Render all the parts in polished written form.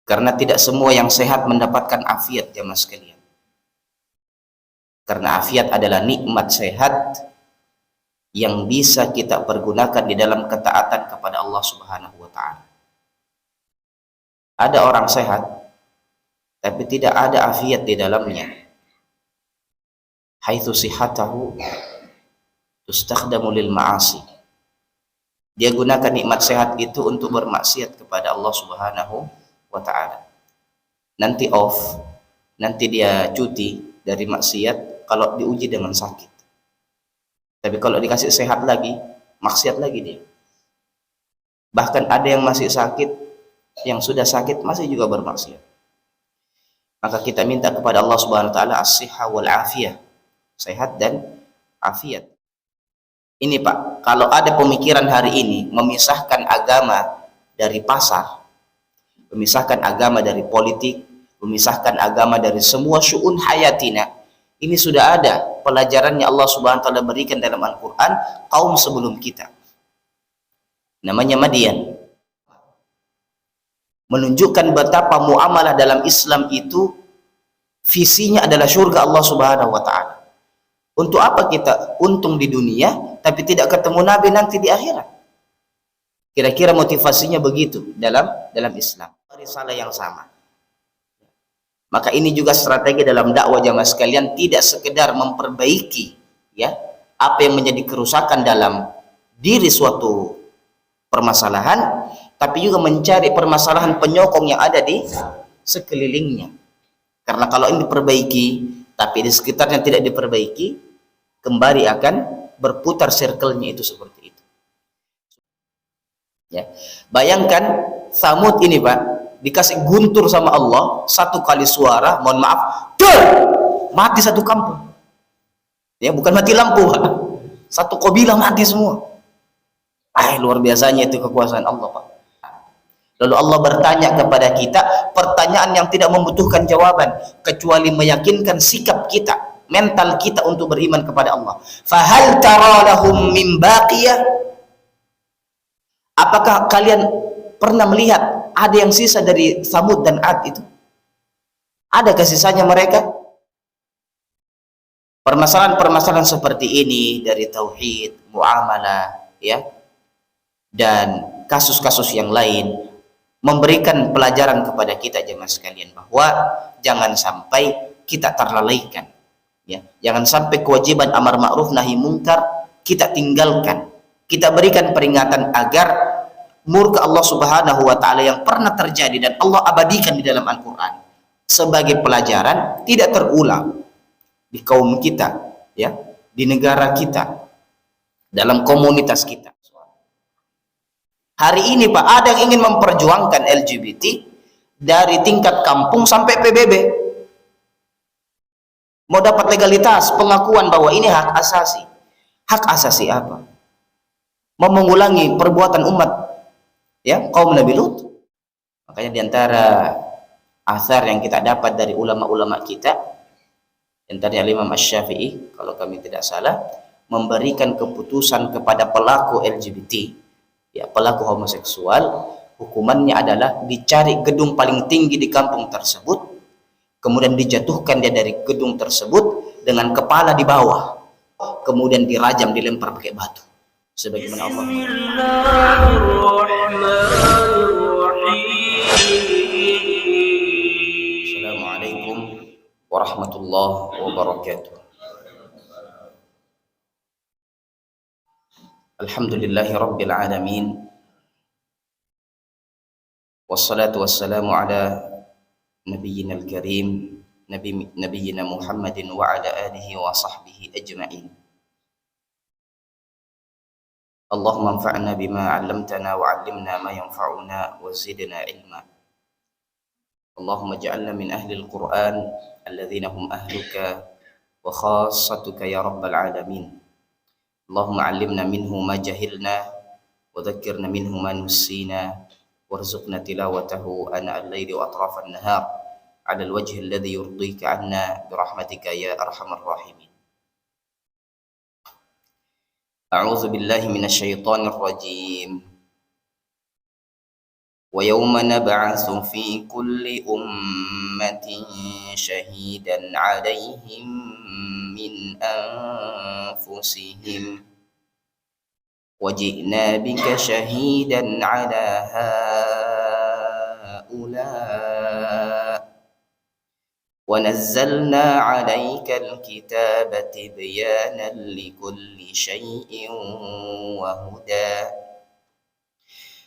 Karena tidak semua yang sehat mendapatkan afiat, jemaah sekalian. Karena afiat adalah nikmat sehat yang bisa kita pergunakan di dalam ketaatan kepada Allah Subhanahu wa taala. Ada orang sehat tapi tidak ada afiat di dalamnya. Haitsu sihhatahu tustakhdamu lil ma'asi. Dia gunakan nikmat sehat itu untuk bermaksiat kepada Allah Subhanahu wa taala. Nanti off, nanti dia cuti dari maksiat kalau diuji dengan sakit. Tapi kalau dikasih sehat lagi, maksiat lagi dia. Bahkan ada yang masih sakit, yang sudah sakit masih juga bermaksiat. Maka kita minta kepada Allah Subhanahu wa taala as-sihha wal afiyah, sehat dan afiat. Ini Pak, kalau ada pemikiran hari ini memisahkan agama dari pasar, memisahkan agama dari politik, memisahkan agama dari semua syu'un hayatina, ini sudah ada pelajarannya Allah Subhanahu wa taala berikan dalam Al-Qur'an kaum sebelum kita. Namanya Madian. Menunjukkan betapa muamalah dalam Islam itu visinya adalah surga Allah Subhanahu wa taala. Untuk apa kita untung di dunia tapi tidak ketemu Nabi nanti di akhirat? Kira-kira motivasinya begitu dalam Islam. Risalah yang sama. Maka ini juga strategi dalam dakwah jamaah sekalian, tidak sekedar memperbaiki ya apa yang menjadi kerusakan dalam diri suatu permasalahan, tapi juga mencari permasalahan penyokong yang ada di sekelilingnya. Karena kalau ini diperbaiki tapi di sekitarnya tidak diperbaiki, kembali akan berputar circle-nya itu seperti itu. Ya. Bayangkan Tsamud ini Pak, dikasih guntur sama Allah, satu kali suara, mohon maaf, mati satu kampung. Ya, bukan mati lampu Pak. Satu kabilah mati semua. Luar biasanya itu kekuasaan Allah Pak. Lalu Allah bertanya kepada kita pertanyaan yang tidak membutuhkan jawaban kecuali meyakinkan sikap kita, mental kita untuk beriman kepada Allah. Fahal tara lahum min baqiyah? Apakah kalian pernah melihat ada yang sisa dari Tsamud dan Ad itu? Adakah sisanya mereka? Permasalahan-permasalahan seperti ini dari tauhid, muamalah, ya, dan kasus-kasus yang lain memberikan pelajaran kepada kita jemaah sekalian bahwa jangan sampai kita terlalaikan, ya, jangan sampai kewajiban amar ma'ruf nahi mungkar kita tinggalkan. Kita berikan peringatan agar murka Allah Subhanahu wa taala yang pernah terjadi dan Allah abadikan di dalam Al-Qur'an sebagai pelajaran tidak terulang di kaum kita, ya, di negara kita, dalam komunitas kita. Hari ini Pak, ada yang ingin memperjuangkan LGBT dari tingkat kampung sampai PBB. Mau dapat legalitas, pengakuan bahwa ini hak asasi. Hak asasi apa? Mau mengulangi perbuatan umat, ya, kaum Nabi Lut. Makanya diantara asar yang kita dapat dari ulama-ulama kita, antaranya Imam Asy-Syafi'i kalau kami tidak salah, memberikan keputusan kepada pelaku LGBT, ya, pelaku homoseksual, hukumannya adalah dicari gedung paling tinggi di kampung tersebut, kemudian dijatuhkan dia dari gedung tersebut dengan kepala di bawah, kemudian dirajam, dilempar pakai batu sebagaimana Allah. Assalamualaikum warahmatullahi wabarakatuh. Alhamdulillahi rabbil alamin, wassalatu wassalamu ala nabiyyina al-karim, nabiyyina Muhammadin wa ala alihi wa sahbihi ajma'in. Allahumma anfa'na bima 'allamtana wa 'allimna ma yanfa'una wa zidna ilma. Allahumma ij'alna min ahli al-Qur'an alladhina hum ahluka wa khassatuka ya rabbal alamin. Allahumma 'allimna minhu ma jahilna wa dhakkirna minhu ma nussina warzuqna tilawatahu ana al-laili wa atrafa an-nahar 'ala al-wajhi alladhi yurdika 'anna bi rahmatika ya arhamar rahimin. A'udzu billahi minasy syaithanir rajim. ويوم نبعث في كل أمة شهيدا عليهم من أنفسهم وجئنا بك شهيدا على هؤلاء ونزلنا عليك الكتاب تبيانا لكل شيء وهدى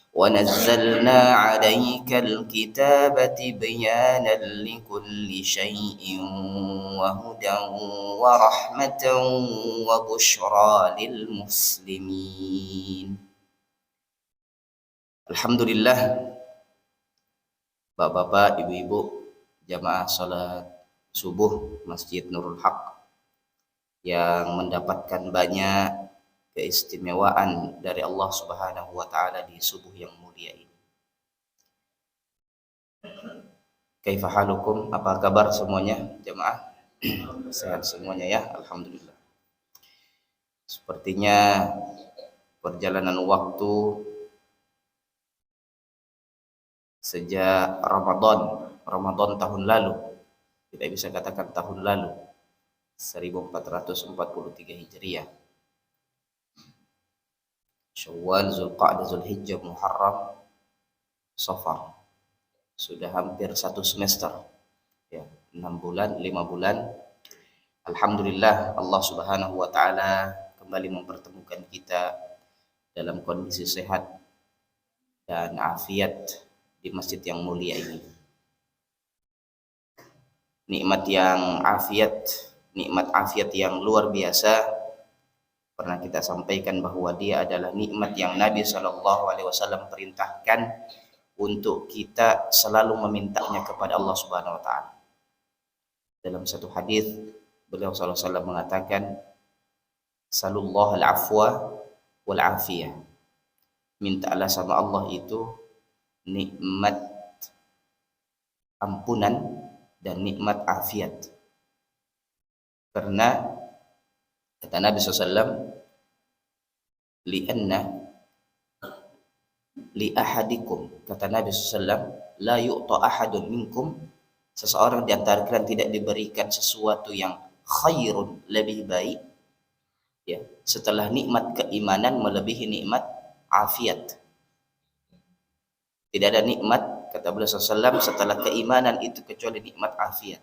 ونزلنا عليك الكتاب تبيانا لكل شيء وهدى ورحمة وبشرى للمسلمين. Alhamdulillah, Bapak-bapak, Ibu-ibu, jamaah salat subuh Masjid Nurul Haq yang mendapatkan banyak keistimewaan dari Allah Subhanahu wa taala di subuh yang mulia ini. Kaifa halukum? Apa kabar semuanya jamaah? Sehat semuanya ya, alhamdulillah. Sepertinya perjalanan waktu sejak Ramadan tahun lalu, kita bisa katakan tahun lalu 1443 Hijriah, Syawal, Zulqa'dah, Zulhijjah, Muharram, Safar, sudah hampir 1 semester ya, 6 bulan, 5 bulan. Alhamdulillah, Allah Subhanahu wa taala kembali mempertemukan kita dalam kondisi sehat dan afiat di masjid yang mulia ini. Nikmat afiat yang luar biasa. Pernah kita sampaikan bahwa dia adalah nikmat yang Nabi SAW perintahkan untuk kita selalu memintanya kepada Allah Subhanahu wa taala. Dalam satu hadis beliau SAW mengatakan, "Sallallahu al-afwa wal afiyah." Mintalah sama Allah itu nikmat ampunan dan nikmat afiat. Karena kata Nabi SAW, li'anna li ahadikum, kata Nabi SAW, la yu'ta ahadun minkum, seseorang di antara kalian tidak diberikan sesuatu yang khairun, lebih baik ya, setelah nikmat keimanan melebihi nikmat afiat. Tidak ada nikmat, kata beliau SAW, setelah keimanan itu kecuali nikmat afiat.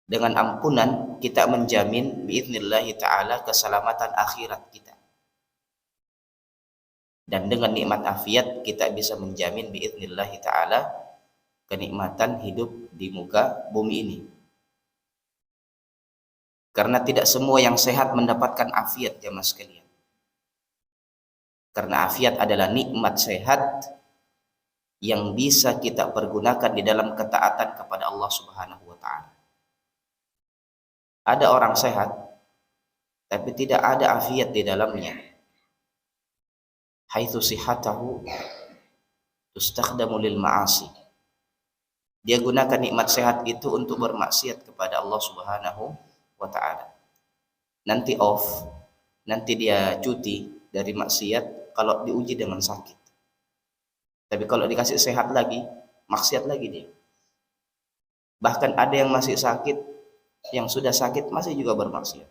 Dengan ampunan kita menjamin biiznillah ta'ala keselamatan akhirat kita. Dan dengan nikmat afiat kita bisa menjamin biiznillah ta'ala kenikmatan hidup di muka bumi ini. Karena tidak semua yang sehat mendapatkan afiat, jemaah sekalian. Karena afiat adalah nikmat sehat yang bisa kita pergunakan di dalam ketaatan kepada Allah Subhanahu wa taala. Ada orang sehat tapi tidak ada afiat di dalamnya. Haitsu sihhatahu tustakhdamu lil ma'asi. Dia gunakan nikmat sehat itu untuk bermaksiat kepada Allah Subhanahu wa taala. Nanti off, nanti dia cuti dari maksiat kalau diuji dengan sakit. Tapi kalau dikasih sehat lagi, maksiat lagi dia. Bahkan ada yang masih sakit, yang sudah sakit masih juga bermaksiat.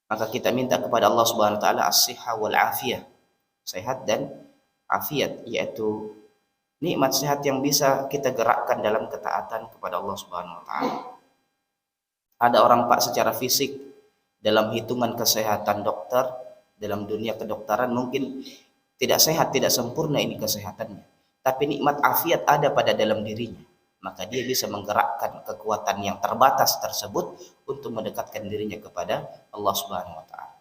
Maka kita minta kepada Allah Subhanahu wa taala as-sihha wal afiyah, sehat dan afiat, yaitu nikmat sehat yang bisa kita gerakkan dalam ketaatan kepada Allah Subhanahu wa taala. Ada orang Pak secara fisik dalam hitungan kesehatan dokter, dalam dunia kedokteran mungkin tidak sehat, tidak sempurna ini kesehatannya, tapi nikmat afiat ada pada dalam dirinya, maka dia bisa menggerakkan kekuatan yang terbatas tersebut untuk mendekatkan dirinya kepada Allah Subhanahu wa taala.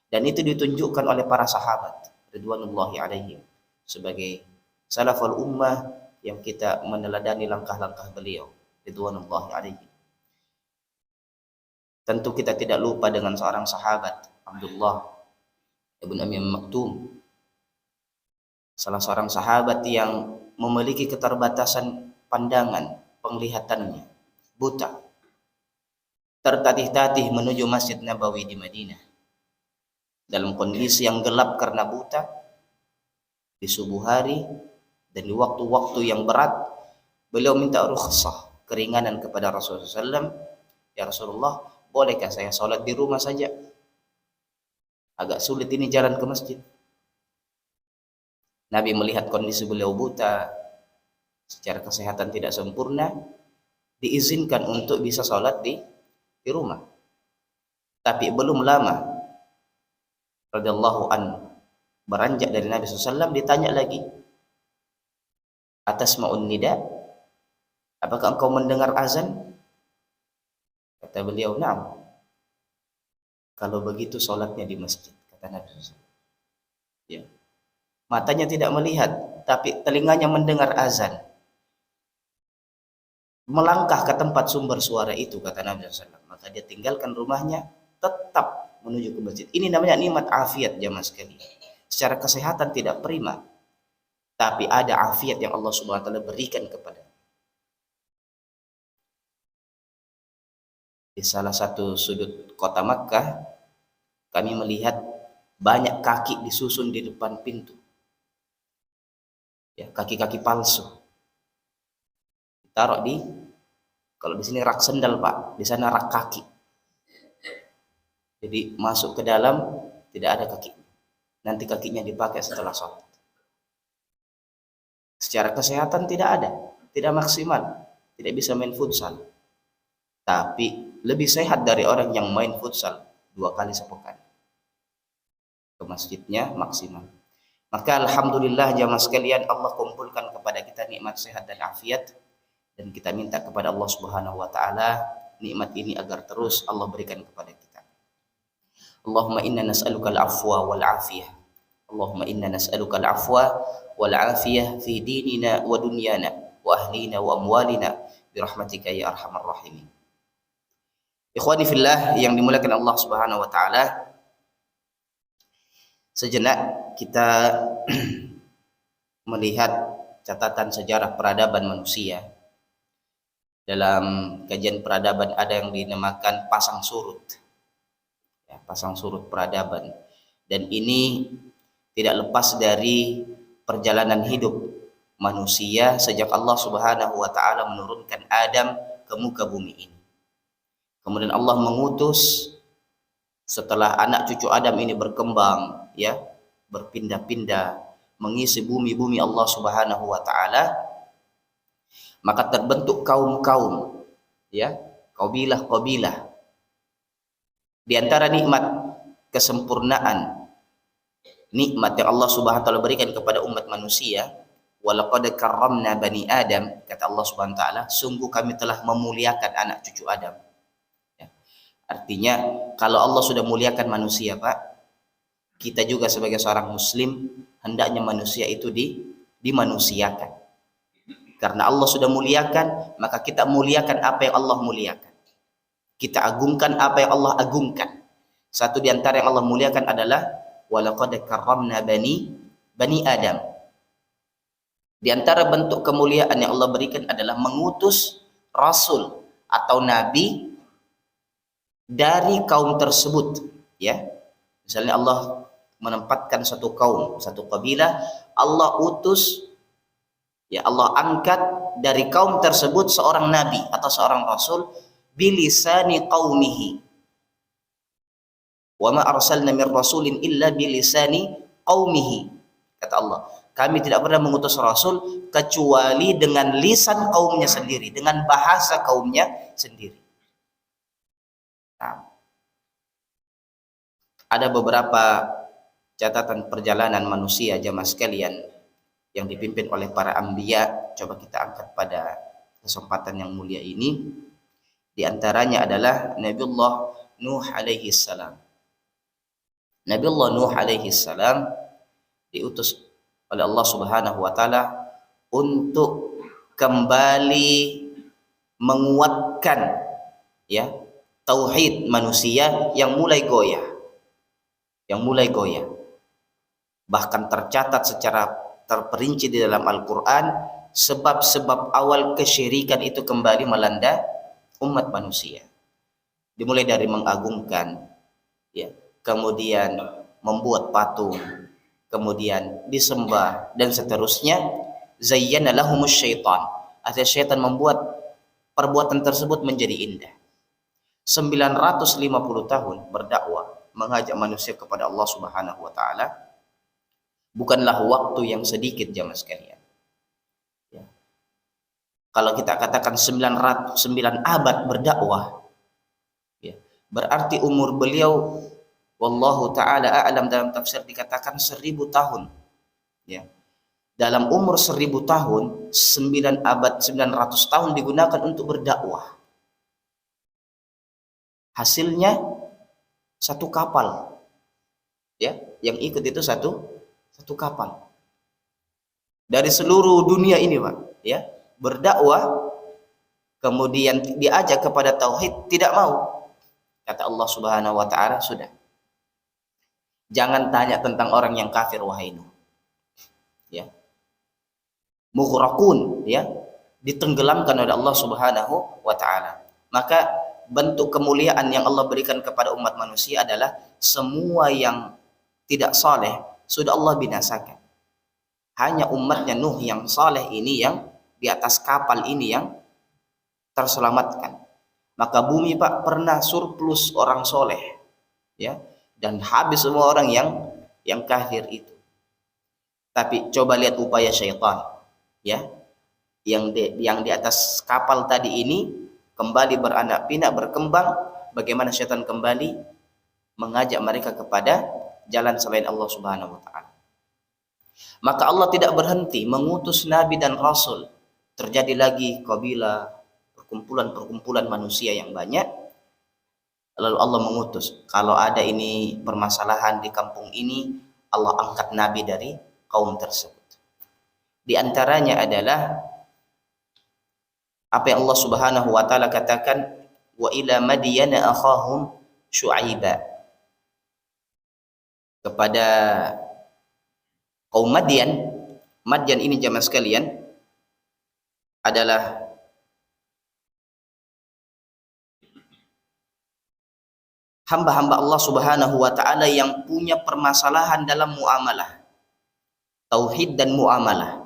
Dan itu ditunjukkan oleh para sahabat ridwanullahi alaihim sebagai salaful ummah yang kita meneladani langkah-langkah beliau ridwanullahi alaihim. Tentu kita tidak lupa dengan seorang sahabat, Abdullah ibn Amir Maktum, salah seorang sahabat yang memiliki keterbatasan pandangan, penglihatannya buta, tertatih-tatih menuju Masjid Nabawi di Madinah dalam kondisi yang gelap karena buta. di subuh hari dan di waktu-waktu yang berat, beliau minta rukhsah, keringanan kepada Rasulullah SAW. Ya Rasulullah, bolehkah saya sholat di rumah saja? Agak sulit ini jalan ke masjid. Nabi melihat kondisi beliau buta, secara kesehatan tidak sempurna, diizinkan untuk bisa sholat di rumah. Tapi belum lama, radhiyallahu anhu beranjak dari Nabi SAW, ditanya lagi, atasma'un nida, apakah engkau mendengar azan? Kata beliau, na'am. Kalau begitu sholatnya di masjid, kata Nabi SAW. Ya. Matanya tidak melihat, tapi telinganya mendengar azan. Melangkah ke tempat sumber suara itu, kata Nabi SAW. Maka dia tinggalkan rumahnya, tetap menuju ke masjid. Ini namanya nikmat afiat jamaah sekalian. Secara kesehatan tidak prima, tapi ada afiat yang Allah Subhanahu wa taala berikan kepada. Di salah satu sudut kota Makkah, kami melihat banyak kaki disusun di depan pintu. Ya, kaki-kaki palsu. Taruh di, kalau di sini rak sendal Pak, di sana rak kaki. Jadi masuk ke dalam tidak ada kaki. Nanti kakinya dipakai setelah sholat. Secara kesehatan tidak ada, tidak maksimal, tidak bisa main futsal. Tapi lebih sehat dari orang yang main futsal 2 kali sepekan. Ke masjidnya maksimal. Maka alhamdulillah jamaah sekalian, Allah kumpulkan kepada kita nikmat sehat dan afiat, dan kita minta kepada Allah Subhanahu wa taala nikmat ini agar terus Allah berikan kepada kita. Allahumma inna nas'aluka al-afwa wal afiyah. Allahumma inna nas'aluka al-afwa wal afiyah fi dinina wa dunyana wa ahlina wa amwalina birahmatika ya arhamar rahimin. Ikhwani fillah yang dimuliakan Allah Subhanahu wa taala, sejenak kita melihat catatan sejarah peradaban manusia. Dalam kajian peradaban ada yang dinamakan pasang surut. Ya, pasang surut peradaban. Dan ini tidak lepas dari perjalanan hidup manusia sejak Allah Subhanahu wa taala menurunkan Adam ke muka bumi ini. Kemudian Allah mengutus, setelah anak cucu Adam ini berkembang, ya, berpindah-pindah mengisi bumi-bumi Allah Subhanahu wa taala, maka terbentuk kaum-kaum, ya, kabilah-kabilah. Di antara nikmat kesempurnaan, nikmat yang Allah Subhanahu wa taala berikan kepada umat manusia, walaqad karramna bani Adam, kata Allah Subhanahu wa taala, sungguh kami telah memuliakan anak cucu Adam. Ya. Artinya kalau Allah sudah muliakan manusia, Pak, kita juga sebagai seorang muslim hendaknya manusia itu dimanusiakan. Karena Allah sudah muliakan, maka kita muliakan apa yang Allah muliakan. Kita agungkan apa yang Allah agungkan. Satu di antara yang Allah muliakan adalah walaqad karramna bani Adam. Di antara bentuk kemuliaan yang Allah berikan adalah mengutus rasul atau nabi dari kaum tersebut, ya. Misalnya Allah menempatkan satu kaum, satu kabilah, Allah utus, ya, Allah angkat dari kaum tersebut seorang nabi atau seorang rasul bilisani qaumihi. Wa ma arsalna min rasulin illa bilisani qaumihi. Kata Allah, kami tidak pernah mengutus rasul kecuali dengan lisan kaumnya sendiri, dengan bahasa kaumnya sendiri. Nah, ada beberapa catatan perjalanan manusia jamaah sekalian yang dipimpin oleh para anbiya, coba kita angkat pada kesempatan yang mulia ini. Di antaranya adalah Nabiullah Nuh alaihi salam. Nabiullah Nuh alaihi salam diutus oleh Allah Subhanahu wa taala untuk kembali menguatkan, ya, tauhid manusia yang mulai goyah. Bahkan tercatat secara terperinci di dalam Al-Quran sebab-sebab awal kesyirikan itu kembali melanda umat manusia. Dimulai dari mengagungkan, ya, kemudian membuat patung, kemudian disembah dan seterusnya. Zayyana lahumus syaitan, artinya syaitan membuat perbuatan tersebut menjadi indah. 950 tahun berdakwah mengajak manusia kepada Allah Subhanahu wa taala bukanlah waktu yang sedikit jamaah sekalian. Ya. Kalau kita katakan 9 abad berdakwah, ya, berarti umur beliau wallahu taala a'lam, dalam tafsir dikatakan 1000 tahun. Ya. Dalam umur 1000 tahun, 9 abad 900 tahun digunakan untuk berdakwah. Hasilnya satu kapal, ya, yang ikut itu satu kapal dari seluruh dunia ini, Pak, ya, berdakwah kemudian diajak kepada tauhid, tidak mau. Kata Allah Subhanahu wa taala, sudah, jangan tanya tentang orang yang kafir wahai Nuh, ya, mughraqun, ya, ditenggelamkan oleh Allah Subhanahu wa taala. Maka bentuk kemuliaan yang Allah berikan kepada umat manusia adalah semua yang tidak saleh sudah Allah binasakan. Hanya umatnya Nuh yang saleh ini, yang di atas kapal ini, yang terselamatkan. Maka bumi, Pak, pernah surplus orang soleh, ya, dan habis semua orang yang kafir itu. Tapi coba lihat upaya syaitan, ya, yang di atas kapal tadi ini kembali beranak pinak, berkembang. Bagaimana syaitan kembali mengajak mereka kepada jalan selain Allah Subhanahu wa taala. Maka Allah tidak berhenti mengutus nabi dan rasul. Terjadi lagi kabilah, perkumpulan manusia yang banyak. Lalu Allah mengutus, kalau ada ini permasalahan di kampung ini, Allah angkat nabi dari kaum tersebut. Di antaranya adalah apa yang Allah Subhanahu wa taala katakan, wa ila madyana akhahum syu'aiba, kepada kaum Madyan. Madyan ini jamaah sekalian adalah hamba-hamba Allah Subhanahu wa taala yang punya permasalahan dalam muamalah, tauhid dan muamalah.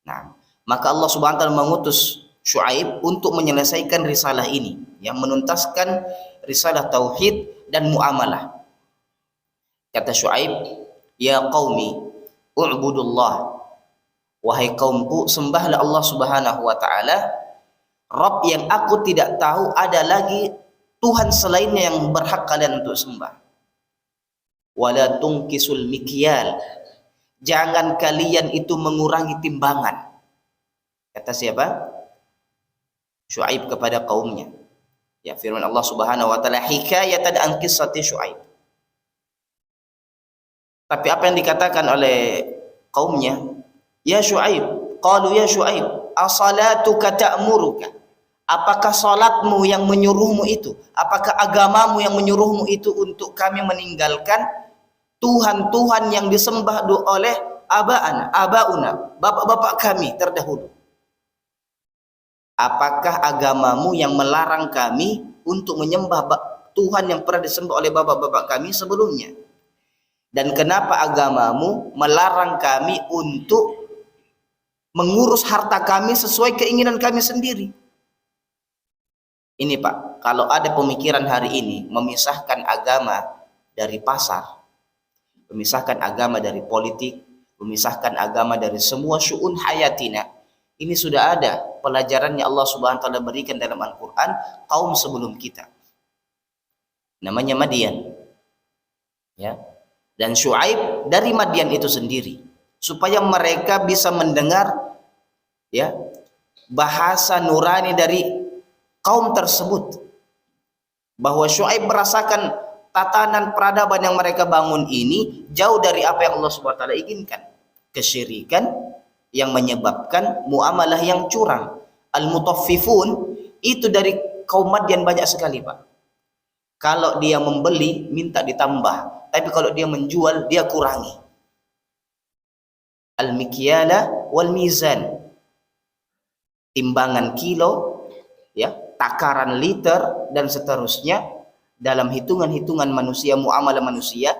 Nah, maka Allah Subhanahu wa taala mengutus Syuaib untuk menyelesaikan risalah ini, yang menuntaskan risalah tauhid dan muamalah. Kata Syuaib, ya qaumi u'budullah, wahai kaumku, sembahlah Allah Subhanahu wa taala, Rabb yang aku tidak tahu ada lagi Tuhan selainnya yang berhak kalian untuk sembah. Wala tungkisul mikyal, jangan kalian itu mengurangi timbangan. Kata siapa? Syuaib kepada kaumnya. Ya, firman Allah Subhanahu wa taala hikayatan an qissati Syuaib. Tapi apa yang dikatakan oleh kaumnya? Ya Syuaib, qalu ya Syuaib, asalatuka ta'muruka? Apakah salatmu yang menyuruhmu itu? Apakah agamamu yang menyuruhmu itu untuk kami meninggalkan Tuhan-Tuhan yang disembah oleh abauna, bapak-bapak kami terdahulu? Apakah agamamu yang melarang kami untuk menyembah Tuhan yang pernah disembah oleh bapak-bapak kami sebelumnya? Dan kenapa agamamu melarang kami untuk mengurus harta kami sesuai keinginan kami sendiri? Ini, Pak, kalau ada pemikiran hari ini memisahkan agama dari pasar, memisahkan agama dari politik, memisahkan agama dari semua syu'un hayatina, ini sudah ada pelajarannya Allah Subhanahu wa taala berikan dalam Al-Qur'an kaum sebelum kita. Namanya Madyan. Ya. Dan Syuaib dari Madyan itu sendiri, supaya mereka bisa mendengar, ya, bahasa nurani dari kaum tersebut, bahwa Syuaib merasakan tatanan peradaban yang mereka bangun ini jauh dari apa yang Allah Subhanahu wa taala inginkan. Kesyirikan yang menyebabkan muamalah yang curang. Al-mutaffifun itu dari kaum Madyan banyak sekali, Pak. Kalau dia membeli minta ditambah, tapi kalau dia menjual dia kurangi. Al-mikyala wal mizan, timbangan kilo, ya, takaran liter dan seterusnya dalam hitungan-hitungan manusia, muamalah manusia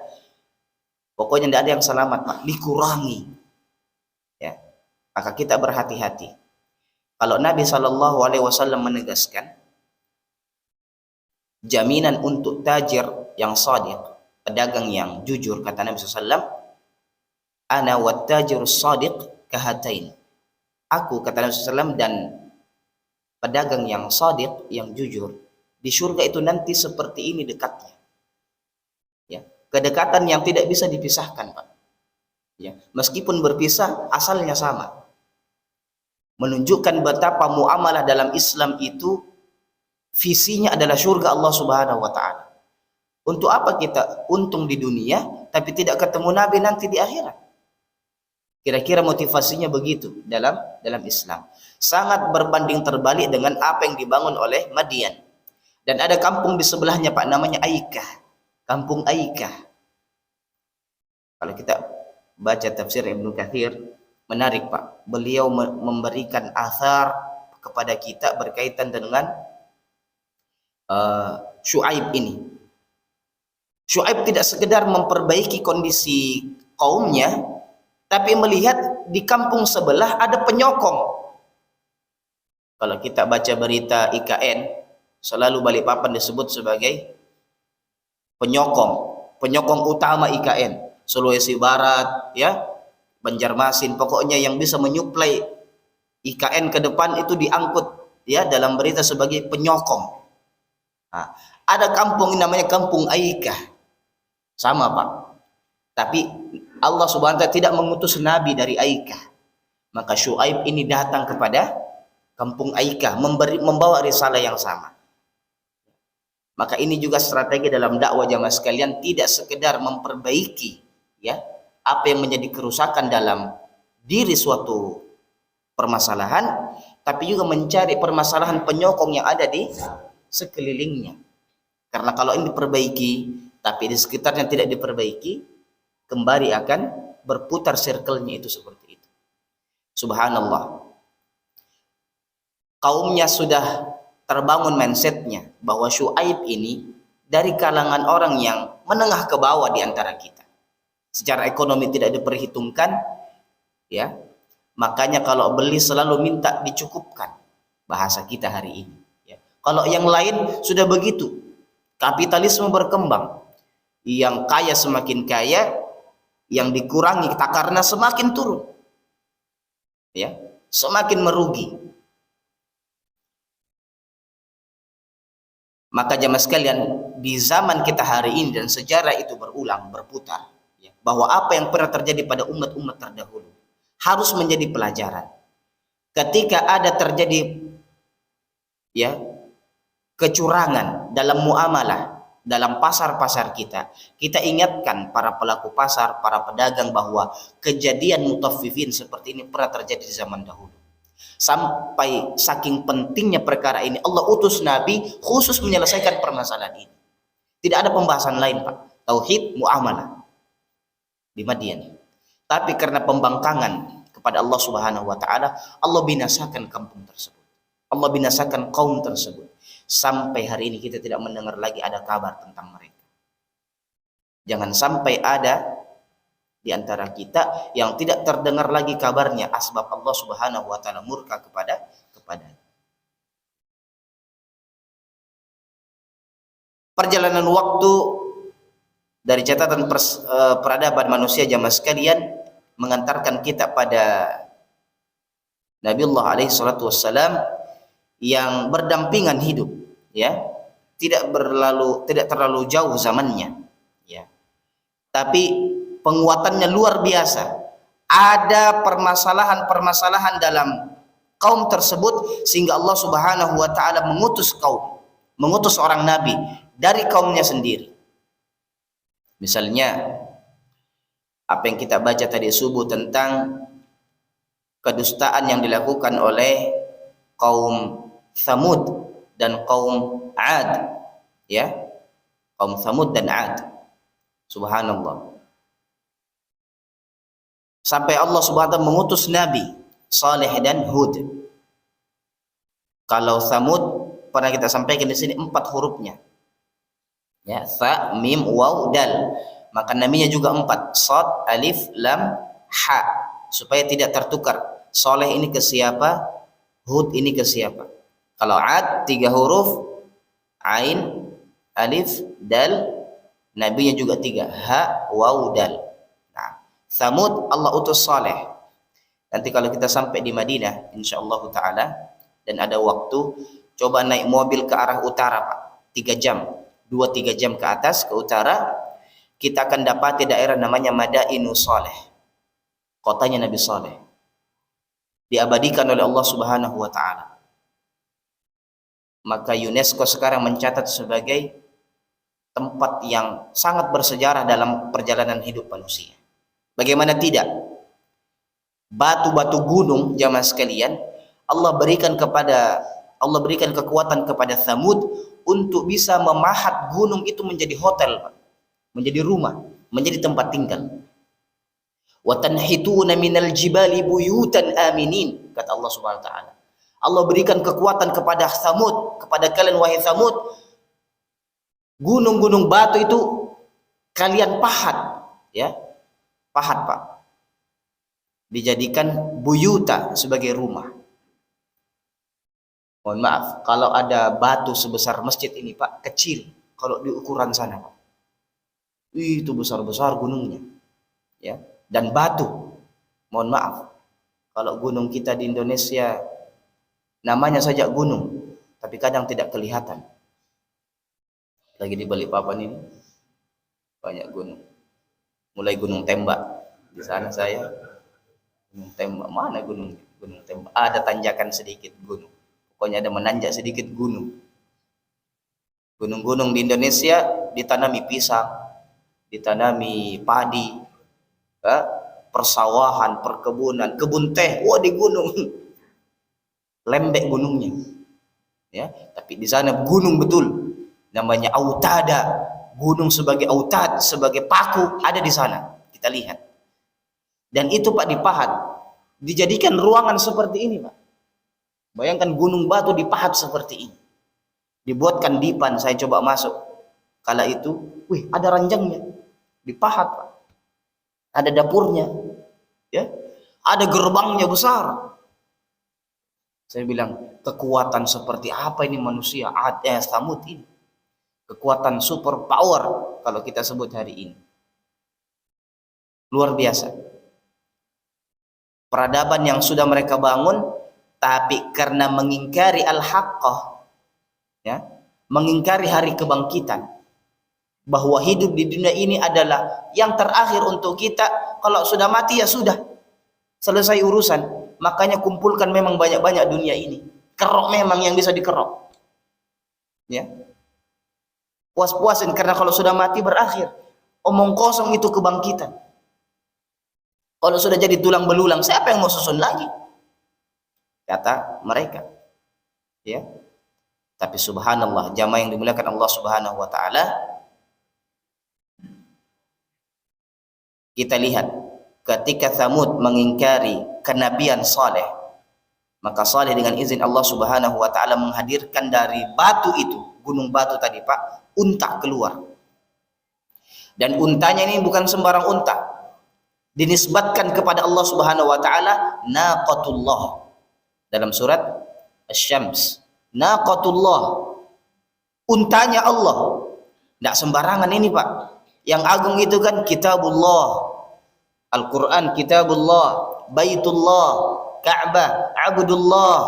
Pokoknya tidak ada yang selamat, Pak. Dikurangi. Ya. Maka kita berhati-hati. Kalau Nabi Shallallahu Alaihi Wasallam menegaskan jaminan untuk tajir yang shadiq, pedagang yang jujur, kata Nabi SAW, ana wat tajirus shadiq kahatain. Aku, kata Nabi SAW, dan pedagang yang shadiq, yang jujur, di surga itu nanti seperti ini dekatnya. Ya, kedekatan yang tidak bisa dipisahkan, Pak. Ya, meskipun berpisah, asalnya sama. Menunjukkan betapa muamalah dalam Islam itu visinya adalah surga Allah Subhanahu wa taala. Untuk apa kita untung di dunia tapi tidak ketemu Nabi nanti di akhirat? Kira-kira motivasinya begitu dalam Islam. Sangat berbanding terbalik dengan apa yang dibangun oleh Madian. Dan ada kampung di sebelahnya, Pak, namanya Aikah. Kampung Aikah. Kalau kita baca tafsir Ibnu Katsir, menarik, Pak. Beliau memberikan athar kepada kita berkaitan dengan Syuaib ini. Syuaib tidak sekedar memperbaiki kondisi kaumnya, tapi melihat di kampung sebelah ada penyokong. Kalau kita baca berita IKN, selalu Balikpapan disebut sebagai penyokong utama IKN. Sulawesi Barat, ya, Banjarmasin, pokoknya yang bisa menyuplai IKN ke depan itu diangkut, ya, dalam berita sebagai penyokong. Nah, ada kampung namanya Kampung Aikah, sama, Pak. Tapi Allah Subhanahu wa taala tidak mengutus nabi dari Aikah. Maka Syuaib ini datang kepada Kampung Aikah, membawa risalah yang sama. Maka ini juga strategi dalam dakwah jamaah sekalian, tidak sekedar memperbaiki, ya, apa yang menjadi kerusakan dalam diri suatu permasalahan, tapi juga mencari permasalahan penyokong yang ada di sekelilingnya. Karena kalau ini diperbaiki tapi di sekitarnya tidak diperbaiki, kembali akan berputar circle-nya itu seperti itu. Subhanallah. Kaumnya sudah terbangun mindsetnya bahwa Syuaib ini dari kalangan orang yang menengah ke bawah di antara kita. Secara ekonomi tidak diperhitungkan, ya. Makanya kalau beli selalu minta dicukupkan, bahasa kita hari ini, ya. Kalau yang lain sudah begitu, kapitalisme berkembang, yang kaya semakin kaya, yang dikurangi takarnya semakin turun, ya, semakin merugi. Maka jamaah sekalian, di zaman kita hari ini dan sejarah itu berulang, berputar, ya, bahwa apa yang pernah terjadi pada umat-umat terdahulu harus menjadi pelajaran. Ketika ada terjadi, ya, kecurangan dalam muamalah, dalam pasar-pasar kita ingatkan para pelaku pasar, para pedagang bahwa kejadian mutaffifin seperti ini pernah terjadi di zaman dahulu. Sampai saking pentingnya perkara ini, Allah utus Nabi khusus menyelesaikan permasalahan ini. Tidak ada pembahasan lain, Pak. Tauhid muamalah di Madian. Tapi karena pembangkangan kepada Allah Subhanahu wa taala, Allah binasakan kampung tersebut. Allah binasakan kaum tersebut. Sampai hari ini kita tidak mendengar lagi ada kabar tentang mereka. Jangan sampai ada di antara kita yang tidak terdengar lagi kabarnya, asbab Allah Subhanahu wa taala murka kepada. Perjalanan waktu dari catatan peradaban manusia jamaah sekalian mengantarkan kita pada Nabiullah alaihi salatu wassalam yang berdampingan hidup, ya, tidak terlalu jauh zamannya, ya, tapi penguatannya luar biasa. Ada permasalahan dalam kaum tersebut sehingga Allah Subhanahu wa taala mengutus orang nabi dari kaumnya sendiri. Misalnya apa yang kita baca tadi subuh tentang kedustaan yang dilakukan oleh kaum Tsamud dan kaum Ad, ya, kaum Tsamud dan Ad. Subhanallah. Sampai Allah Subhanahu wa taala mengutus Nabi Saleh dan Hud. Kalau Tsamud pernah kita sampaikan di sini 4 hurufnya. Ya, Tha, Mim, Waw, Dal. Maka namanya juga 4, Shad, Alif, Lam, Ha, supaya tidak tertukar. Saleh ini ke siapa, Hud ini ke siapa. Kalau Ad 3 huruf, Ain, Alif, Dal, nabinya juga 3, Ha, Waw, Dal. Nah, Thamud Allah utus Saleh. Nanti kalau kita sampai di Madinah insyaallah taala dan ada waktu, coba naik mobil ke arah utara Pak, 3 jam, 2-3 jam ke atas ke utara, kita akan dapati daerah namanya Madainu Saleh, kotanya Nabi Saleh, diabadikan oleh Allah Subhanahu wa taala. Maka UNESCO sekarang mencatat sebagai tempat yang sangat bersejarah dalam perjalanan hidup manusia. Bagaimana tidak? Batu-batu gunung jamaah sekalian, Allah berikan kekuatan kepada Thamud untuk bisa memahat gunung itu menjadi hotel, menjadi rumah, menjadi tempat tinggal. Wa tanhituna minal jibali buyutan aminin, kata Allah Subhanahu wa taala. Allah berikan kekuatan kepada Thamud, kepada kalian wahai Thamud, gunung-gunung batu itu kalian pahat, ya. Pahat, Pak. Dijadikan buyuta sebagai rumah. Mohon maaf, kalau ada batu sebesar masjid ini, Pak, kecil kalau di ukuran sana, Pak. Itu besar-besar gunungnya. Ya, dan batu. Mohon maaf. Kalau gunung kita di Indonesia namanya saja gunung, tapi kadang tidak kelihatan. Lagi di Balikpapan ini banyak gunung. Mulai Gunung Tembak di sana saya. Gunung Tembak mana Gunung Tembak? Ada tanjakan sedikit gunung. Pokoknya ada menanjak sedikit gunung. Gunung-gunung di Indonesia ditanami pisang, ditanami padi, persawahan, perkebunan, kebun teh. Wah, di gunung. Lembek gunungnya. Ya, tapi di sana gunung betul. Namanya Autada. Gunung sebagai autad, sebagai paku ada di sana. Kita lihat. Dan itu Pak dipahat, dijadikan ruangan seperti ini, Pak. Bayangkan gunung batu dipahat seperti ini. Dibuatkan dipan, saya coba masuk. Kala itu, wih, ada ranjangnya. Dipahat, Pak. Ada dapurnya. Ya. Ada gerbangnya besar. Saya bilang, kekuatan seperti apa ini manusia? Thamud ini. Kekuatan super power kalau kita sebut hari ini. Luar biasa. Peradaban yang sudah mereka bangun, tapi karena mengingkari al-haqqah, ya, mengingkari hari kebangkitan, bahwa hidup di dunia ini adalah yang terakhir untuk kita. Kalau sudah mati ya sudah, selesai urusan. Makanya kumpulkan memang banyak-banyak dunia ini. Kerok memang yang bisa dikerok. Ya. Puas-puasin karena kalau sudah mati berakhir. Omong kosong itu kebangkitan. Kalau sudah jadi tulang belulang, siapa yang mau susun lagi? Kata mereka. Ya. Tapi subhanallah, jamaah yang dimuliakan Allah Subhanahu wa taala, kita lihat ketika Thamud mengingkari kenabian Saleh, maka Saleh dengan izin Allah Subhanahu wa taala menghadirkan dari batu itu, gunung batu tadi, Pak, unta keluar. Dan untanya ini bukan sembarang unta. Dinisbatkan kepada Allah Subhanahu wa taala naqatullah. Dalam surat Asy-Syams, naqatullah. Untanya Allah. Tidak sembarangan ini, Pak. Yang agung itu kan kitabullah. Al-Quran kitabullah, Baitullah, Ka'bah, Abdullah,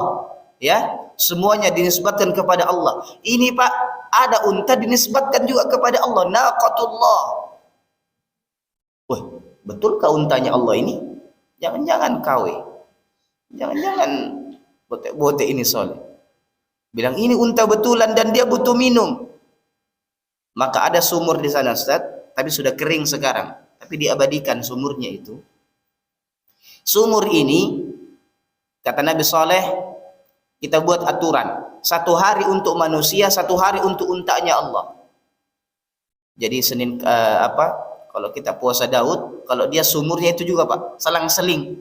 ya, semuanya dinisbatkan kepada Allah. Ini Pak, ada unta dinisbatkan juga kepada Allah, naqatullah. Wah, betulkah untanya Allah ini? Jangan-jangan KW, jangan-jangan botek-botek ini Soleh bilang ini unta betulan dan dia butuh minum. Maka ada sumur di sana, Ustaz, tapi sudah kering sekarang. Tapi diabadikan sumurnya itu. Sumur ini, kata Nabi Saleh, kita buat aturan. 1 hari untuk manusia, 1 hari untuk untanya Allah. Jadi Senin kalau kita puasa Daud, kalau dia sumurnya itu juga, Pak, selang-seling.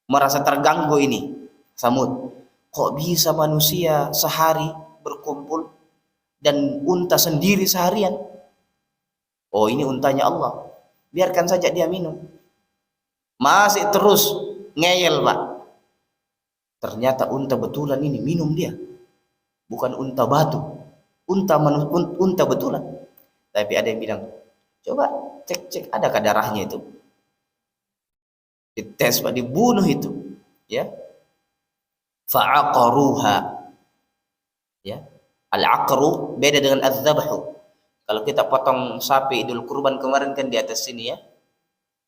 Merasa terganggu ini, Thamud. Kok bisa manusia sehari berkumpul dan unta sendiri seharian? Oh, ini untanya Allah. Biarkan saja dia minum. Masih terus ngeyel, Pak. Ternyata unta betulan ini minum dia. Bukan unta batu. Unta betulan. Tapi ada yang bilang, coba cek adakah darahnya itu. Dites, Pak, dibunuh itu. Ya. Fa'aqaruha. Ya. Al-aqru beda dengan az-zabhu. Kalau kita potong sapi Idul Kurban kemarin kan di atas sini ya.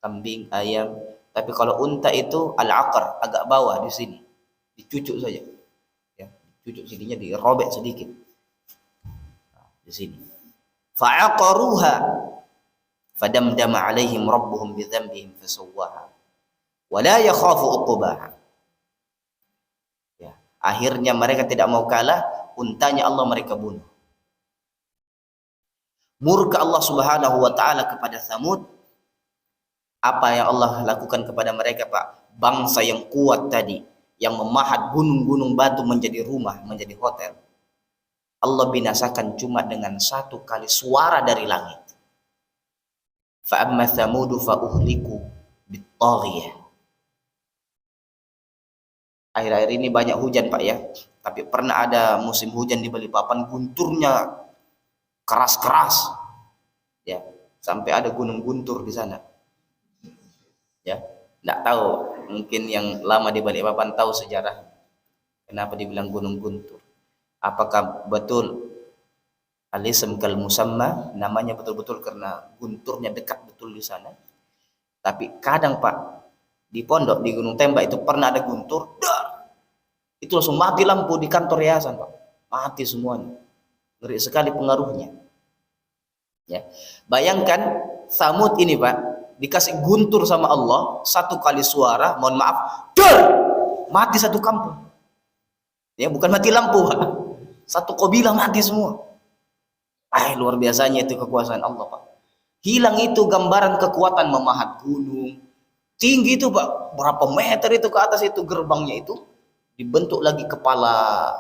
Kambing, ayam. Tapi kalau unta itu al-aqar, agak bawah di sini. Dicucuk saja. Ya, cucuk sininya dirobek sedikit. Nah, di sini. Fa'aqaruha fadamdama 'alaihim rabbuhum bidzambihim fasawwaha wa la yakhafu 'uqbaha. Ya, akhirnya mereka tidak mau kalah, untanya Allah mereka bunuh. Murka Allah Subhanahu wa taala kepada Tsamud. Apa yang Allah lakukan kepada mereka, Pak? Bangsa yang kuat tadi, yang memahat gunung-gunung batu menjadi rumah, menjadi hotel. Allah binasakan cuma dengan satu kali suara dari langit. Fa amma Tsamudu fa uhliku bit-taghiyah. Akhir-akhir ini banyak hujan, Pak ya. Tapi pernah ada musim hujan di Balikpapan, gunturnya keras-keras. Ya, sampai ada gunung guntur di sana. Ya, enggak tahu, mungkin yang lama di Balikpapan tahu sejarah kenapa dibilang gunung guntur. Apakah betul al-ism kal musamma, namanya betul-betul karena gunturnya dekat betul di sana. Tapi kadang, Pak, di pondok di Gunung Tembak itu pernah ada guntur, itu langsung mati lampu di kantor yayasan, Pak. Mati semuanya. Ngeri sekali pengaruhnya. Ya. Bayangkan Tsamud ini, Pak, dikasih guntur sama Allah, satu kali suara, mohon maaf, mati satu kampung. Ya, bukan mati lampu, Pak. Satu kabilah mati semua. Luar biasanya itu kekuasaan Allah, Pak. Hilang itu gambaran kekuatan memahat gunung. Tinggi itu, Pak, berapa meter itu ke atas itu gerbangnya itu. Dibentuk lagi kepala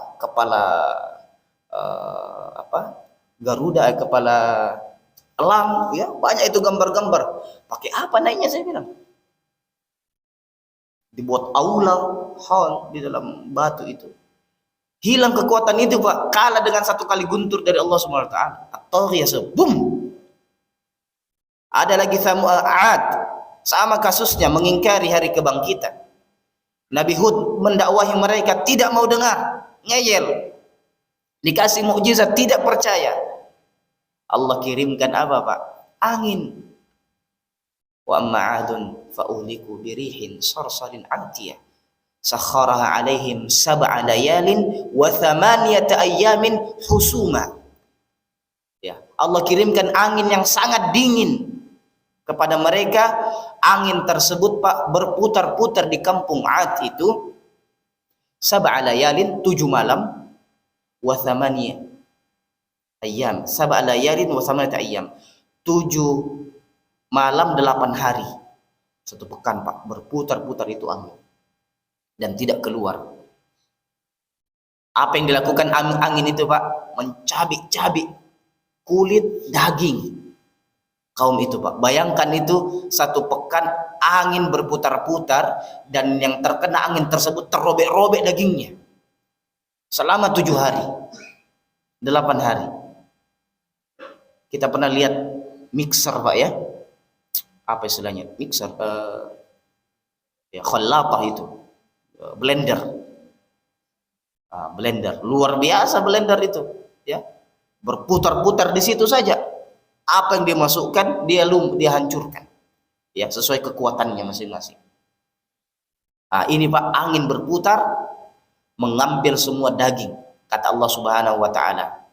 Garuda, kepala elang, ya, banyak itu gambar-gambar. Pakai apa naiknya, saya bilang? Dibuat aula hall di dalam batu itu. Hilang kekuatan itu, Pak, kalah dengan satu kali guntur dari Allah Subhanahu wa taala. At-taghiyah, boom. Ada lagi Tsamud, sama kasusnya, mengingkari hari kebangkitan. Nabi Hud mendakwahi mereka, tidak mau dengar, ngeyel. Dikasih mukjizat, tidak percaya. Allah kirimkan apa, Pak? Angin. Wa amma 'adun fa uhliku birihin sarsarin 'atiyah sakharaha 'alaihim sab'a layalin wa thamaniyata ayyamin husuma. Ya, Allah kirimkan angin yang sangat dingin kepada mereka. Angin tersebut, Pak, berputar-putar di kampung 'Ad itu sab'a layalin, 7 malam, wa thamaniyah ayyam, sab'a layalin wa thamaniyata ayyam, 7 malam 8 hari, satu pekan, Pak, berputar-putar itu angin dan tidak keluar. Apa yang dilakukan angin itu, Pak? Mencabik-cabik kulit daging kaum itu, Pak. Bayangkan itu satu pekan angin berputar-putar dan yang terkena angin tersebut terrobek-robek dagingnya selama 7 hari 8 hari. Kita pernah lihat mixer, Pak ya, apa istilahnya, mixer, ya, khallaqah itu, blender. Blender luar biasa, blender itu ya, berputar-putar di situ saja, apa yang dimasukkan dia hancurkan ya, sesuai kekuatannya masing-masing. Ini, Pak, angin berputar mengambil semua daging, kata Allah Subhanahu wa taala,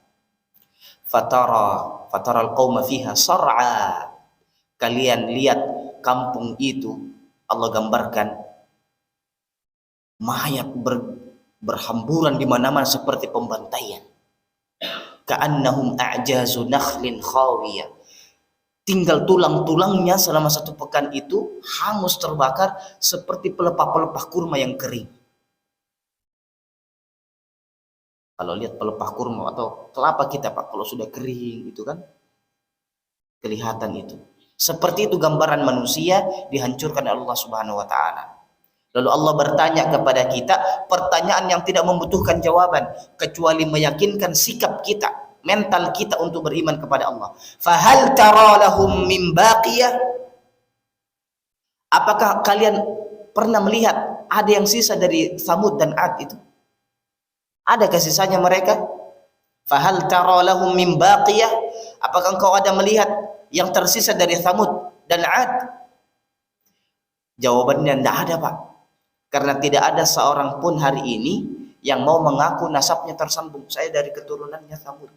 fataral qauma fiha sar'a. Kalian lihat kampung itu, Allah gambarkan mayat berhamburan di mana-mana seperti pembantaian. Ka'annahum a'jazu nakhlin khawiyah. Tinggal tulang-tulangnya selama satu pekan itu hangus terbakar seperti pelepah-pelepah kurma yang kering. Kalau lihat pelepah kurma atau kelapa kita, Pak, kalau sudah kering itu kan, kelihatan itu. Seperti itu gambaran manusia dihancurkan oleh Allah Subhanahu wa taala. Lalu Allah bertanya kepada kita pertanyaan yang tidak membutuhkan jawaban kecuali meyakinkan sikap kita, mental kita untuk beriman kepada Allah. Fahal tara lahum min baqiyah? Apakah kalian pernah melihat ada yang sisa dari Tsamud dan Ad itu? Adakah sisanya mereka? Fahal tara lahum min baqiyah? Apakah engkau ada melihat yang tersisa dari Tsamud dan Ad? Jawabannya tidak ada, Pak. Karena tidak ada seorang pun hari ini yang mau mengaku nasabnya tersambung. Saya dari keturunannya Tsamud.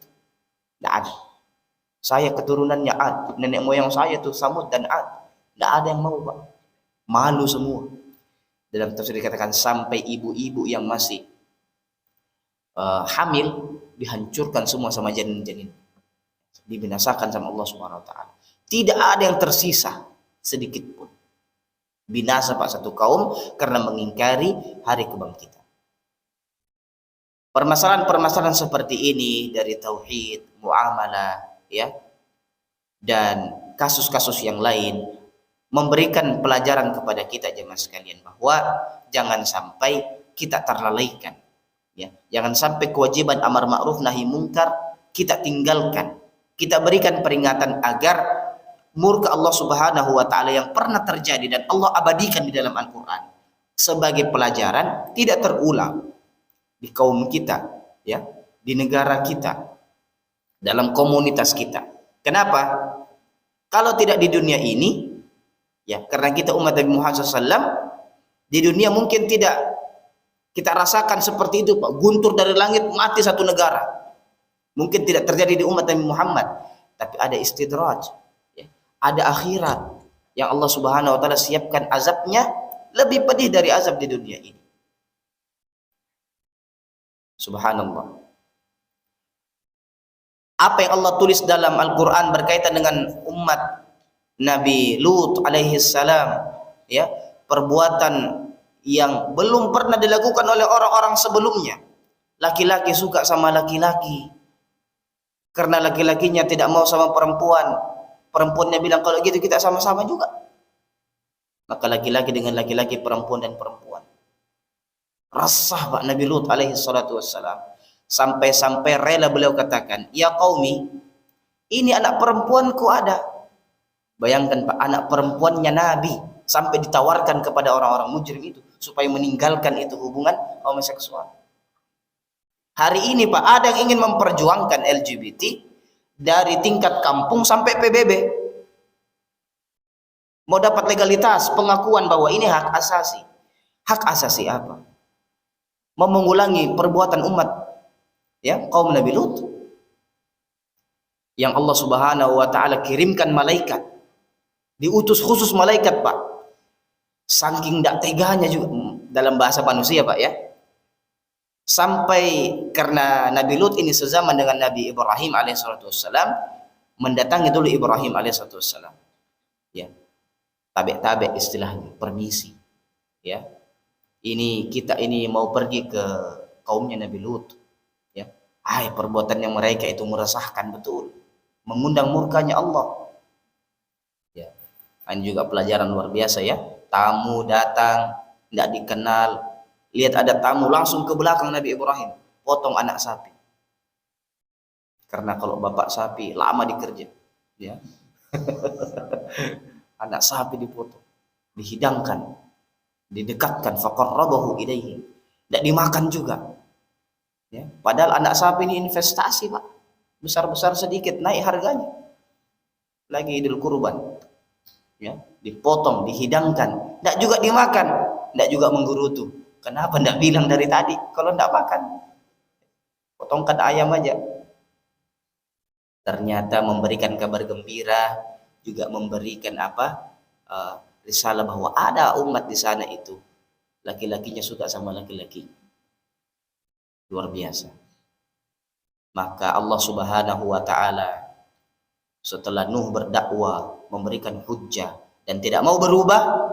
Tidak ada. Saya keturunannya Ad. Nenek moyang saya tuh Tsamud dan Ad. Tidak ada yang mau, Pak. Malu semua. Dalam tafsir dikatakan sampai ibu-ibu yang masih hamil dihancurkan semua sama janin-janin. Dibinasakan sama Allah Subhanahu wa taala. Tidak ada yang tersisa sedikit pun. Binasa, Pak, satu kaum karena mengingkari hari kebangkitan. Permasalahan-permasalahan seperti ini dari tauhid, muamalah, ya, dan kasus-kasus yang lain memberikan pelajaran kepada kita jemaah sekalian bahwa jangan sampai kita terlalaikan, ya. Jangan sampai kewajiban amar ma'ruf nahi mungkar kita tinggalkan. Kita berikan peringatan agar murka Allah Subhanahu wa taala yang pernah terjadi dan Allah abadikan di dalam Al-Qur'an sebagai pelajaran tidak terulang di kaum kita, ya, di negara kita, dalam komunitas kita. Kenapa? Kalau tidak di dunia ini, ya, karena kita umat Nabi Muhammad SAW, di dunia mungkin tidak kita rasakan seperti itu, Pak. Guntur dari langit mati satu negara. Mungkin tidak terjadi di umat Nabi Muhammad, tapi ada istidraj, ya. Ada akhirat yang Allah Subhanahu wa taala siapkan azabnya lebih pedih dari azab di dunia ini. Subhanallah. Apa yang Allah tulis dalam Al-Qur'an berkaitan dengan umat Nabi Lut alaihi salam, ya, perbuatan yang belum pernah dilakukan oleh orang-orang sebelumnya. Laki-laki suka sama laki-laki karena laki-lakinya tidak mau sama perempuan. Perempuannya bilang kalau gitu kita sama-sama juga. Maka laki-laki dengan laki-laki, perempuan dan perempuan. Resah, Pak, Nabi Lut alaihi salatu wassalam. Sampai-sampai rela beliau katakan, ya qaumi, ini anak perempuanku ada. Bayangkan, Pak, anak perempuannya Nabi sampai ditawarkan kepada orang-orang mujrim itu supaya meninggalkan itu hubungan homoseksual. Hari ini, Pak, ada yang ingin memperjuangkan LGBT dari tingkat kampung sampai PBB. Mau dapat legalitas, pengakuan bahwa ini hak asasi. Hak asasi apa? Mau mengulangi perbuatan umat, ya, kaum Nabi Lut yang Allah Subhanahu wa taala kirimkan malaikat, diutus khusus malaikat, Pak. Saking tidak teganya juga dalam bahasa manusia, Pak, ya. Sampai karena Nabi Lut ini sezaman dengan Nabi Ibrahim alaihissalam, mendatangi dulu Ibrahim alaihissalam, ya, tabe-tabe istilahnya, permisi, ya, ini kita ini mau pergi ke kaumnya Nabi Lut, ya. Perbuatan yang mereka itu meresahkan betul, mengundang murkanya Allah, ya. Ini juga pelajaran luar biasa, ya. Tamu datang tidak dikenal, lihat ada tamu langsung ke belakang Nabi Ibrahim potong anak sapi, karena kalau bapak sapi lama dikerja, ya. Anak sapi dipotong, dihidangkan, didekatkan, faqarrabahu ilaihi, tidak dimakan juga, ya. Padahal anak sapi ini investasi, Pak, besar-besar sedikit naik harganya, lagi Idul Kurban, ya, dipotong, dihidangkan, tidak juga dimakan, tidak juga menggerutu. Kenapa tidak bilang dari tadi kalau tidak makan? Potongkan ayam aja. Ternyata memberikan kabar gembira, juga memberikan risalah bahwa ada umat di sana itu laki-lakinya suka sama laki-laki. Luar biasa. Maka Allah Subhanahu wa taala setelah Nuh berdakwah, memberikan hujjah dan tidak mau berubah,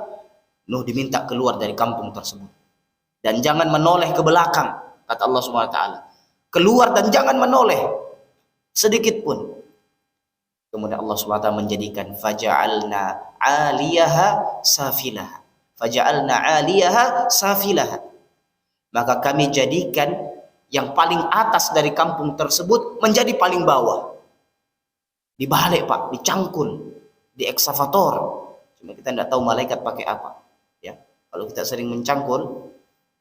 Nuh diminta keluar dari kampung tersebut dan jangan menoleh ke belakang, kata Allah Subhanahu wa taala. Keluar dan jangan menoleh sedikit pun. Kemudian Allah SWT menjadikan faja'alna 'aliyaha safilaha. Faja'alna 'aliyaha safilaha. Maka kami jadikan yang paling atas dari kampung tersebut menjadi paling bawah. Dibalik, Pak, dicangkul, diekskavator. Cuma kita tidak tahu malaikat pakai apa. Ya, kalau kita sering mencangkul,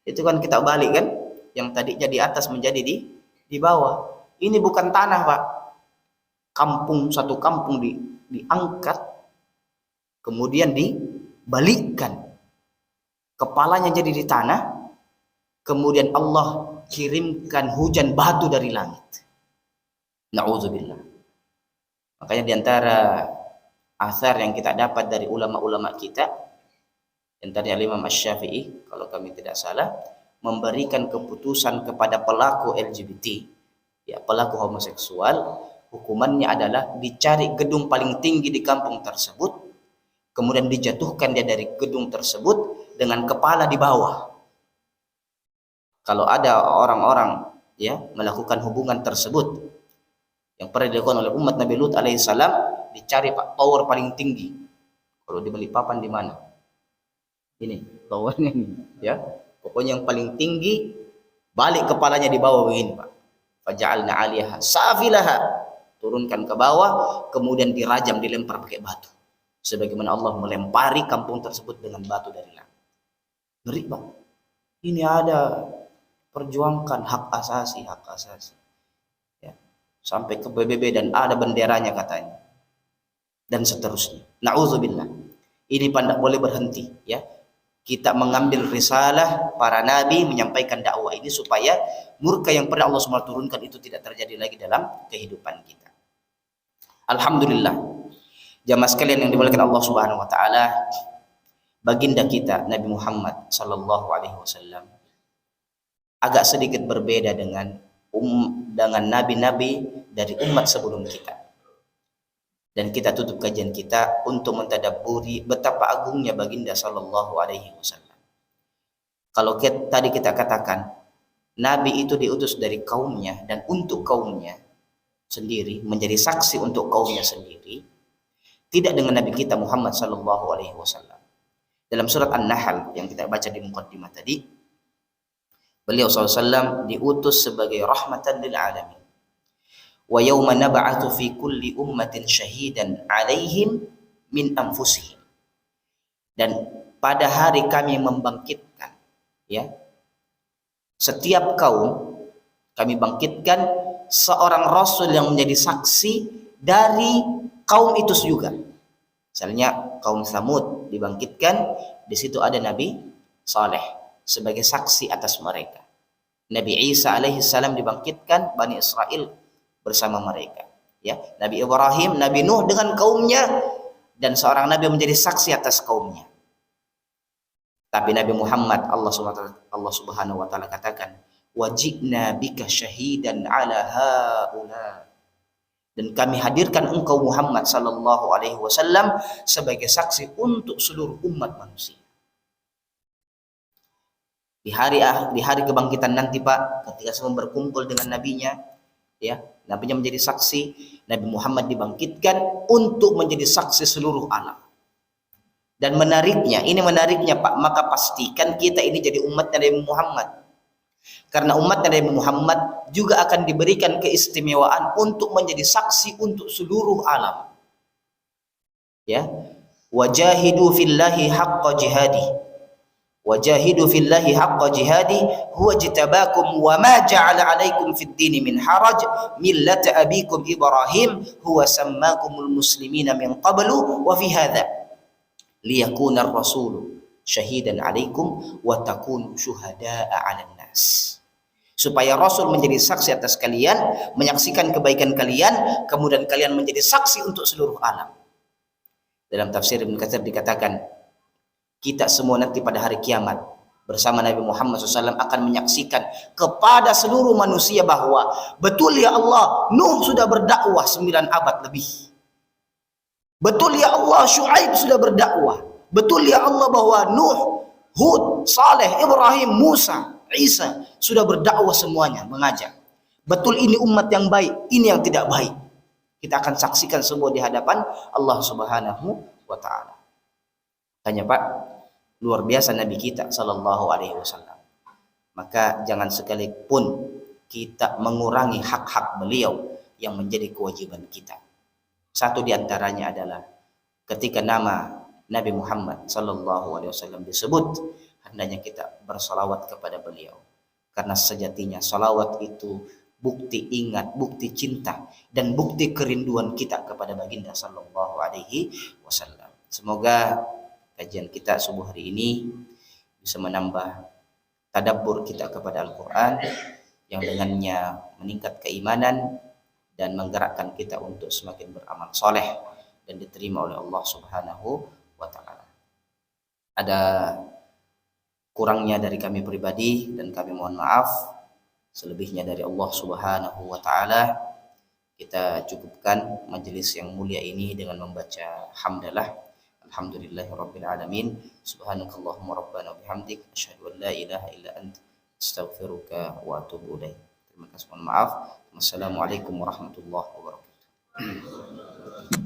itu kan kita balik kan, yang tadinya di atas menjadi di bawah. Ini bukan tanah, Pak. Satu kampung diangkat, kemudian dibalikkan, kepalanya jadi di tanah, kemudian Allah kirimkan hujan batu dari langit. Na'udzubillah. Makanya diantara asar yang kita dapat dari ulama-ulama kita, antaranya Imam Asy-Syafi'i kalau kami tidak salah, memberikan keputusan kepada pelaku LGBT, ya pelaku homoseksual, hukumannya adalah dicari gedung paling tinggi di kampung tersebut, kemudian dijatuhkan dia dari gedung tersebut dengan kepala di bawah. Kalau ada orang-orang ya melakukan hubungan tersebut yang pernah dilakukan oleh umat Nabi Lut alaihissalam, dicari Pak tower paling tinggi. Kalau di Balikpapan di mana? Ini towernya ini, ya. Pokoknya yang paling tinggi, balik kepalanya di bawah begini, Pak. Faja'alna 'aliyaha safilaha. Turunkan ke bawah, kemudian dirajam, dilempar pakai batu. Sebagaimana Allah melempari kampung tersebut dengan batu dari langit. Ngeri, Pak. Ini ada perjuangkan hak asasi. Ya. Sampai ke PBB dan ada benderanya katanya. Dan seterusnya. Na'udzubillah. Ini tidak boleh berhenti, ya. Kita mengambil risalah para nabi menyampaikan dakwah ini supaya murka yang pernah Allah SWT turunkan itu tidak terjadi lagi dalam kehidupan kita. Alhamdulillah, jamaah sekalian yang dimuliakan Allah Subhanahu wa taala, baginda kita Nabi Muhammad sallallahu alaihi wasallam agak sedikit berbeda dengan nabi-nabi dari umat sebelum kita. Dan kita tutup kajian kita untuk mentadabburi betapa agungnya baginda sallallahu alaihi wasallam. Kalau tadi kita katakan nabi itu diutus dari kaumnya dan untuk kaumnya sendiri, menjadi saksi untuk kaumnya sendiri, tidak dengan nabi kita Muhammad sallallahu alaihi wasallam. Dalam surat An-Nahl yang kita baca di muqaddimah tadi, beliau SAW diutus sebagai rahmatan lil alamin. Wa yawma nab'atsu fi kulli ummatin syahidan 'alaihim min anfusihim. Dan pada hari kami membangkitkan, ya, setiap kaum kami bangkitkan seorang rasul yang menjadi saksi dari kaum itu juga. Misalnya kaum Tsamud dibangkitkan, di situ ada Nabi Saleh sebagai saksi atas mereka. Nabi Isa alaihi salam dibangkitkan, Bani Israel bersama mereka, ya. Nabi Ibrahim, Nabi Nuh dengan kaumnya, dan seorang nabi menjadi saksi atas kaumnya. Tapi Nabi Muhammad Allah Subhanahu wa taala katakan, wajibna bika syahidan ala haula. Dan kami hadirkan engkau Muhammad sallallahu alaihi wasallam sebagai saksi untuk seluruh umat manusia. Di hari kebangkitan nanti, Pak, ketika semua berkumpul dengan nabinya, ya, nabinya menjadi saksi, Nabi Muhammad dibangkitkan untuk menjadi saksi seluruh alam. Dan menariknya Pak, maka pastikan kita ini jadi umatnya Nabi Muhammad. Karena umat Nabi Muhammad juga akan diberikan keistimewaan untuk menjadi saksi untuk seluruh alam. Ya, wajahidu fillahi haqqa jihadi. Wajahidu fillahi haqqa jihadi huwa jitabakum wa ma ja'ala 'alaikum fid dini min haraj millata abikum Ibrahim huwa sammakumul muslimina min qablu wa fi hadha liyakuna ar-rasulu syahidan 'alaikum wa takunu syuhada'a 'alan nas. Supaya Rasul menjadi saksi atas kalian, menyaksikan kebaikan kalian, kemudian kalian menjadi saksi untuk seluruh alam. Dalam tafsir Ibnu Katsir dikatakan, kita semua nanti pada hari kiamat bersama Nabi Muhammad SAW akan menyaksikan kepada seluruh manusia bahwa betul ya Allah, Nuh sudah berdakwah 9 abad lebih. Betul ya Allah, Syuaib sudah berdakwah. Betul ya Allah bahwa Nuh, Hud, Saleh, Ibrahim, Musa, Isa sudah berdakwah semuanya, mengajak. Betul ini umat yang baik, ini yang tidak baik. Kita akan saksikan semua di hadapan Allah Subhanahu wa taala. Tanya Pak, luar biasa Nabi kita sallallahu alaihi wasallam. Maka jangan sekalipun kita mengurangi hak-hak beliau yang menjadi kewajiban kita. Satu di antaranya adalah ketika nama Nabi Muhammad sallallahu alaihi wasallam disebut, hendaknya kita bersalawat kepada beliau. Karena sejatinya salawat itu bukti ingat, bukti cinta, dan bukti kerinduan kita kepada baginda sallallahu alaihi wasallam. Semoga kajian kita subuh hari ini bisa menambah tadabbur kita kepada Al-Quran, yang dengannya meningkat keimanan dan menggerakkan kita untuk semakin beramal soleh dan diterima oleh Allah Subhanahu wa ta'ala. Ada kurangnya dari kami pribadi dan kami mohon maaf. Selebihnya dari Allah Subhanahu wa ta'ala. Kita cukupkan majelis yang mulia ini dengan membaca hamdalah. Alhamdulillahirabbil alamin. Subhanakallahumma rabbana bihamdik asyhadu an la ilaha illa anta astaghfiruka wa atubu ilaik. Terima kasih, mohon maaf. Wassalamualaikum warahmatullahi wabarakatuh.